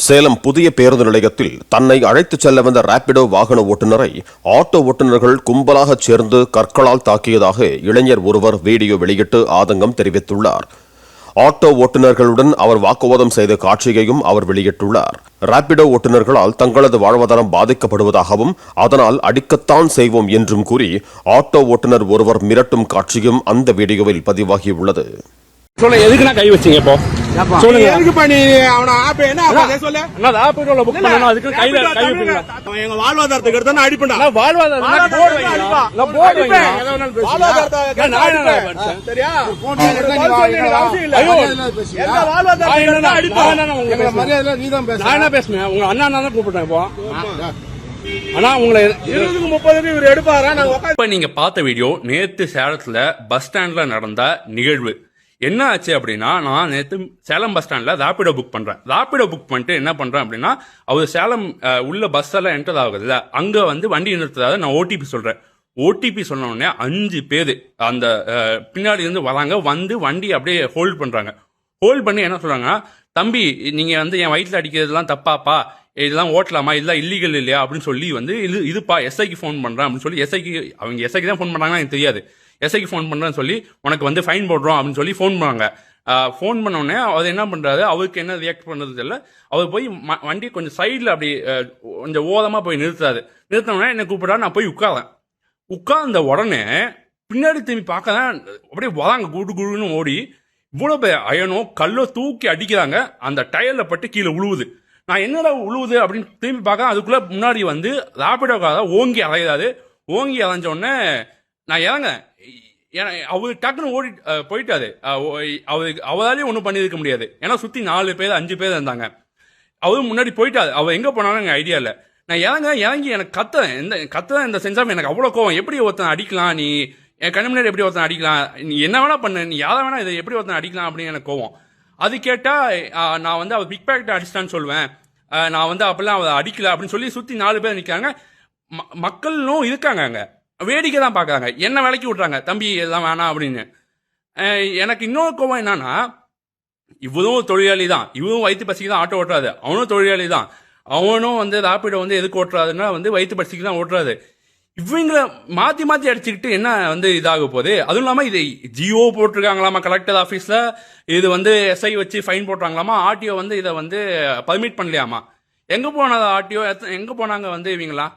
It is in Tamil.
சேலம் புதிய பேருந்து நிலையத்தில் தன்னை அழைத்துச் செல்ல வந்த ராபிடோ வாகன ஓட்டுநரை ஆட்டோ ஓட்டுநர்கள் கும்பலாகச் சேர்ந்து கற்களால் தாக்கியதாக இளைஞர் ஒருவர் வீடியோ வெளியிட்டு ஆதங்கம் தெரிவித்துள்ளார். ஆட்டோ ஓட்டுநர்களுடன் அவர் வாக்குவாதம் செய்த காட்சியையும் அவர் வெளியிட்டுள்ளார். ராபிடோ ஓட்டுநர்களால் தங்களது வாழ்வாதாரம் பாதிக்கப்படுவதாகவும் அதனால் அடிக்கத்தான் செய்வோம் என்றும் கூறி ஆட்டோ ஓட்டுநர் ஒருவர் மிரட்டும் காட்சியும் அந்த வீடியோவில் பதிவாகியுள்ளது. சொல்ல எதுக்குன்னா கை வச்சீங்க இப்போ சொல்லுங்க. எதுக்கு நீ அவன ஆப் என்ன ஆப் சொல்லு. நான் ஆப்ல புக் பண்ணனும் அதுக்கு கையில கை வைப்பீங்க. எங்க வாழ்வாதாரத்துக்கு எடுத்தா அடிப்படா. நான் வாழ்வாதாரம் போர்டு வைங்க. நான் போர்டு வைங்க. வாழ்வாதாரத்தை நான் சரியா? போன் பண்ணி அவசியம் இல்ல. எங்க வாழ்வாதாரத்தை அடிப்படா. எங்க மரியாதையில நீ தான் பேசு. நான் என்ன பேசுறேன்? உங்க அண்ணா தான் கூப்பிட்டேன் இப்போ. ஆனா உங்களை 20-30 இவர் எடுப்பாரா? நான் இப்ப நீங்க பார்த்த வீடியோ நேத்து சேலத்துல பஸ் ஸ்டாண்ட்ல நடந்த நிகழ்வு. என்ன ஆச்சு அப்படின்னா, நான் நேற்று சேலம் பஸ் ஸ்டாண்டில் ராபிடோ புக் பண்ணுறேன். ராபிடோ புக் பண்ணிட்டு என்ன பண்ணுறேன் அப்படின்னா, அவர் சேலம் உள்ள பஸ் எல்லாம் என்டர் ஆகுதுல்ல, அங்கே வந்து வண்டி நிறுத்துறதாக நான் ஓடிபி சொல்கிறேன். ஓடிபி சொன்ன உடனே 5 பேர் அந்த பின்னாடி இருந்து வராங்க. வந்து வண்டி அப்படியே ஹோல்ட் பண்ணுறாங்க. ஹோல்ட் பண்ணி என்ன சொல்கிறாங்கன்னா, தம்பி நீங்கள் வந்து என் வயிற்றில் அடிக்கிறதுலாம் தப்பாப்பா, இதெல்லாம் ஓட்டலாமா, இதெல்லாம் இல்லீகல் இல்லையா அப்படின்னு சொல்லி வந்து இதுப்பா எஸ்ஐக்கு ஃபோன் பண்ணுறேன் அப்படின்னு சொல்லி எஸ்ஐக்கு தான் ஃபோன் பண்ணுறாங்கன்னா எனக்கு தெரியாது. எஸ்ஐக்கு ஃபோன் பண்ணுறேன்னு சொல்லி உனக்கு வந்து ஃபைன் போடுறோம் அப்படின்னு சொல்லி ஃபோன் பண்ணாங்க. ஃபோன் பண்ணோடனே அவர் என்ன பண்ணுறாரு, அவருக்கு என்ன ரியாக்ட் பண்ணுறது தெரியல. அவர் போய் வண்டி கொஞ்சம் சைடில் அப்படி கொஞ்சம் ஓரமாக போய் நிறுத்துறாரு. நிறுத்தினோடனே என்னை கூப்பிட்றாரு. நான் போய் உட்கார்ந்த உடனே பின்னாடி திரும்பி பார்க்கறேன், அப்படியே வராங்க குடு குடுன்னு ஓடி. இவ்வளோ பேர் அயனோ கல்லோ தூக்கி அடிக்கிறாங்க. அந்த டயரில் பட்டு கீழே உழுவுது. நான் என்னடா உழுவுது அப்படின்னு திரும்பி பார்க்க, அதுக்குள்ளே முன்னாடி வந்து ராபிடோக்காக ஓங்கி அலையிறாரு. ஓங்கி அலைஞ்சோடனே நான் இறங்க அவரு டக்குன்னு ஓடி போயிட்டாரு. அவராலையும் ஒன்றும் பண்ணியிருக்க முடியாது. ஏன்னா சுற்றி 4 பேர் 5 பேர் இருந்தாங்க. அவரும் முன்னாடி போயிட்டாரு. அவர் எங்கே போனாலும் எங்கள் ஐடியா இல்லை. நான் இறங்கி எனக்கு கத்துறேன் இந்த சென்சாமி. எனக்கு அவ்வளோ கோவம். எப்படி ஒருத்தன் அடிக்கலாம், நீ என் கண்ணு முன்னாடி எப்படி ஒருத்தன் அடிக்கலாம், நீ என்ன வேணா பண்ணு, நீ யாரை வேணா இதை எப்படி ஒருத்தன் அடிக்கலாம் அப்படின்னு எனக்கு கோவம். அது கேட்டால் நான் வந்து அவர் பிக் பேக்கெட் அடிச்சிட்டான்னு சொல்லுவேன். நான் வந்து அப்பெல்லாம் அவர் அடிக்கல அப்படின்னு சொல்லி சுற்றி 4 பேர் நிற்காங்க. மக்களும் இருக்காங்க அங்கே, வேடிக்கை தான் பார்க்குறாங்க. என்ன விலைக்கு விட்றாங்க, தம்பி இதெல்லாம் வேணாம் அப்படின்னு. எனக்கு இன்னொரு கோவம் என்னன்னா, இவரும் தொழிலாளி தான், இவரும் வயிற்று பசிக்கு தான் ஆட்டோ ஓட்டுறாரு. அவனும் தொழிலாளி தான், அவனும் வந்து ராபிடோ வந்து எதுக்கு ஓட்டுறாருன்னா வந்து வயிற்று பசிக்கு தான் ஓட்டுறாரு. இவங்களை மாற்றி அடிச்சுக்கிட்டு என்ன வந்து இதாக போகுது. அதுவும் இல்லாமல் இது ஜிஓ போட்டிருக்காங்களாமா கலெக்டர் ஆஃபீஸில், இது வந்து எஸ்ஐ வச்சு ஃபைன் போட்டுறாங்களாமா. ஆர்டிஓ வந்து இதை வந்து பர்மிட் பண்ணலையாமா. எங்கே போனது ஆர்டிஓ, எங்கே போனாங்க வந்து இவங்களா?